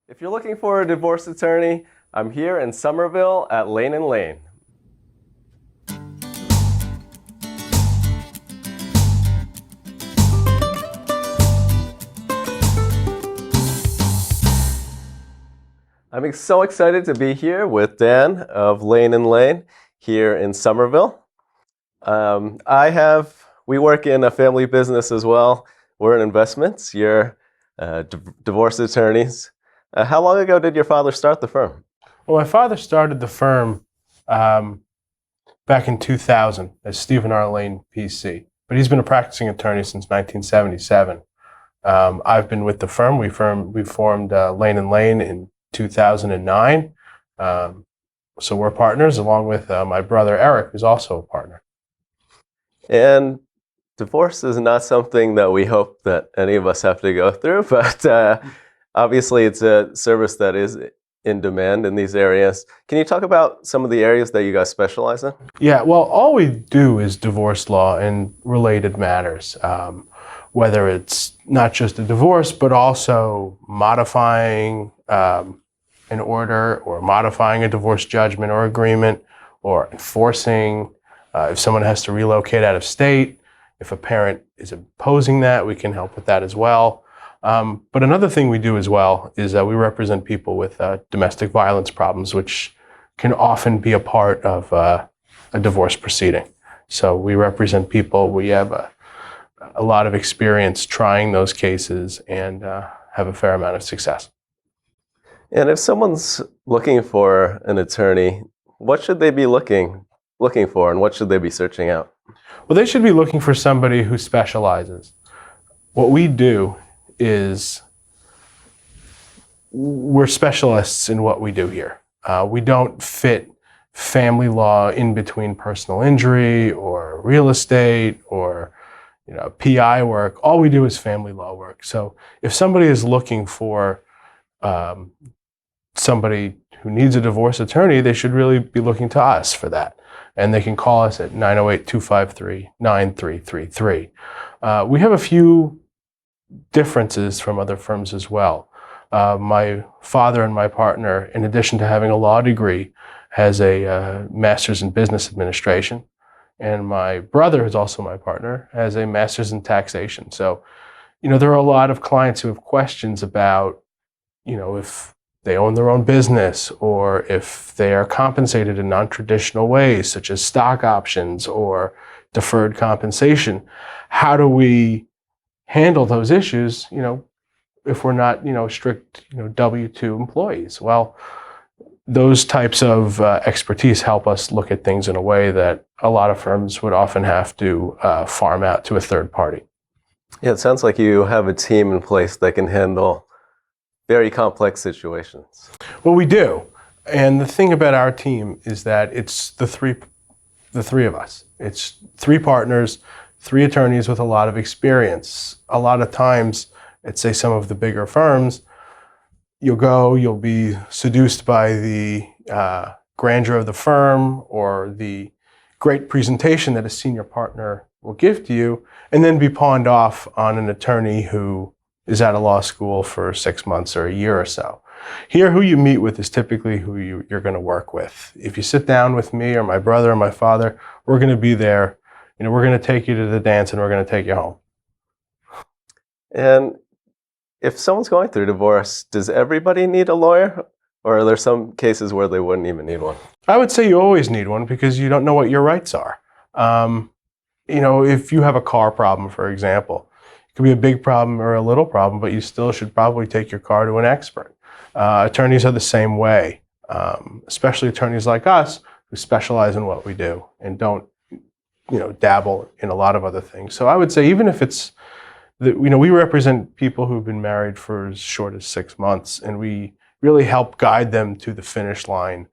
If you're looking for a divorce attorney, I'm here in Somerville at Lane & Lane. I'm so excited to be here with Dan of Lane & Lane here in Somerville. We work in a family business as well. We're in investments. You're divorce attorneys. How long ago did your father start the firm? Well, my father started the firm back in 2000 as Stephen R. Lane, PC. But he's been a practicing attorney since 1977. I've been with the firm. We formed Lane & Lane in 2009. So we're partners along with my brother Eric, who's also a partner. And divorce is not something that we hope that any of us have to go through, but obviously it's a service that is in demand in these areas. Can you talk about some of the areas that you guys specialize in? Yeah, well, all we do is divorce law and related matters, whether it's not just a divorce, but also modifying an order or modifying a divorce judgment or agreement or enforcing if someone has to relocate out of state. If a parent is opposing that, we can help with that as well. But another thing we do as well is that we represent people with domestic violence problems, which can often be a part of a divorce proceeding. So we represent people. We have a lot of experience trying those cases and have a fair amount of success. And if someone's looking for an attorney, what should they be looking for, and what should they be searching out? Well, they should be looking for somebody who specializes. What we do is we're specialists in what we do here. We don't fit family law in between personal injury or real estate or PI work. All we do is family law work. So if somebody is looking for somebody who needs a divorce attorney, they should really be looking to us for that. And they can call us at 908-253-9333. We have a few differences from other firms as well. My father and my partner, in addition to having a law degree, has a master's in business administration. And my brother, who's also my partner, has a master's in taxation. So, there are a lot of clients who have questions about, if they own their own business or if they are compensated in non-traditional ways, such as stock options or deferred compensation. How do we handle those issues, if we're not, strict, W-2 employees? Well, those types of expertise help us look at things in a way that a lot of firms would often have to farm out to a third party. Yeah, it sounds like you have a team in place that can handle very complex situations. Well, we do. And the thing about our team is that it's the three of us. It's three partners, three attorneys with a lot of experience. A lot of times, at say some of the bigger firms, you'll be seduced by the grandeur of the firm or the great presentation that a senior partner will give to you, and then be pawned off on an attorney who is out of law school for 6 months or a year or so. Here, who you meet with is typically who you're going to work with. If you sit down with me or my brother or my father, we're going to be there. We're going to take you to the dance and we're going to take you home. And if someone's going through divorce, does everybody need a lawyer? Or are there some cases where they wouldn't even need one? I would say you always need one because you don't know what your rights are. If you have a car problem, for example, it could be a big problem or a little problem, but you still should probably take your car to an expert. Attorneys are the same way, especially attorneys like us who specialize in what we do and don't, dabble in a lot of other things. So I would say even if it's, we represent people who've been married for as short as 6 months, and we really help guide them to the finish line.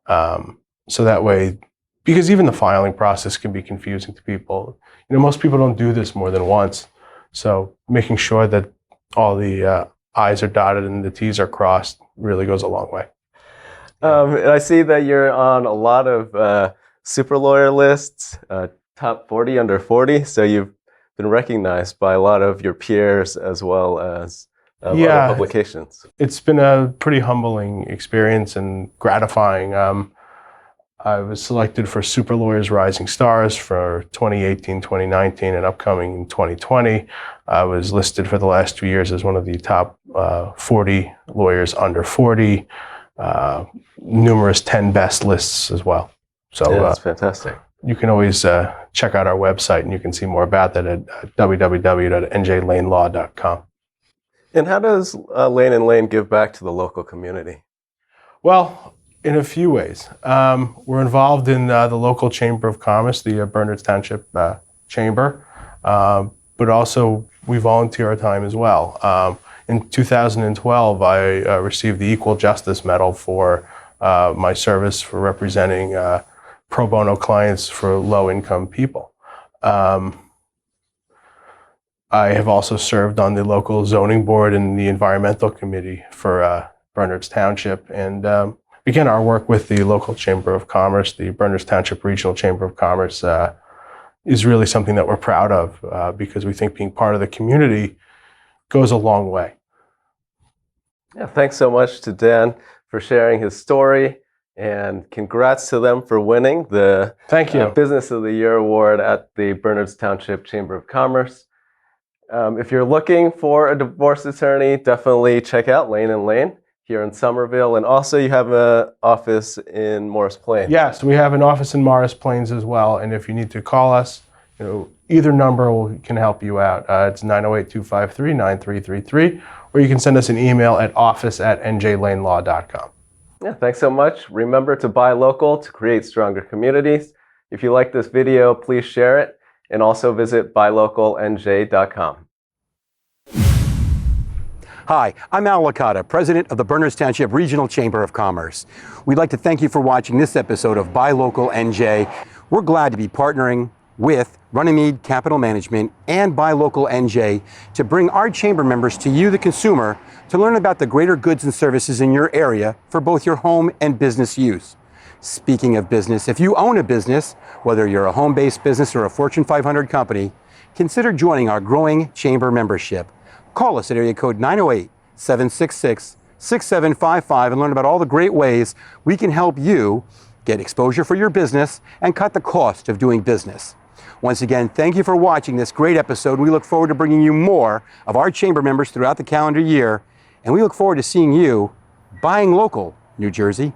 So that way, because even the filing process can be confusing to people. Most people don't do this more than once. So making sure that all the I's are dotted and the T's are crossed really goes a long way. And I see that you're on a lot of super lawyer lists, top 40 under 40. So you've been recognized by a lot of your peers as well as of Yeah. other publications? It's been a pretty humbling experience and gratifying. I was selected for Super Lawyers Rising Stars for 2018, 2019, and upcoming in 2020. I was listed for the last 2 years as one of the top 40 lawyers under 40, numerous 10 best lists as well. So Yeah, that's fantastic. you can always check out our website, and you can see more about that at www.njlanelaw.com. And how does Lane & Lane give back to the local community? Well, in a few ways. We're involved in the local Chamber of Commerce, the Bernards Township Chamber, but also we volunteer our time as well. In 2012, I received the Equal Justice Medal for my service for representing pro bono clients for low-income people. I have also served on the local zoning board and the environmental committee for Bernards Township. And again, our work with the local Chamber of Commerce, the Bernards Township Regional Chamber of Commerce, is really something that we're proud of because we think being part of the community goes a long way. Yeah, thanks so much to Dan for sharing his story, and congrats to them for winning the Thank you. Business of the Year award at the Bernards Township Chamber of Commerce. If you're looking for a divorce attorney, definitely check out Lane & Lane here in Somerville. And also you have an office in Morris Plains. Yes, we have an office in Morris Plains as well. And if you need to call us, either number can help you out. It's 908-253-9333, or you can send us an email at office@njlanelaw.com. Yeah, thanks so much. Remember to buy local to create stronger communities. If you like this video, please share it, and also visit buylocalnj.com. Hi, I'm Al Licata, President of the Bernards Township Regional Chamber of Commerce. We'd like to thank you for watching this episode of Buy Local NJ. We're glad to be partnering with Runnymede Capital Management and Buy Local NJ to bring our chamber members to you, the consumer, to learn about the greater goods and services in your area for both your home and business use. Speaking of business, if you own a business, whether you're a home-based business or a Fortune 500 company, consider joining our growing chamber membership. Call us at area code 908-766-6755 and learn about all the great ways we can help you get exposure for your business and cut the cost of doing business. Once again, thank you for watching this great episode. We look forward to bringing you more of our chamber members throughout the calendar year, and we look forward to seeing you buying local, New Jersey.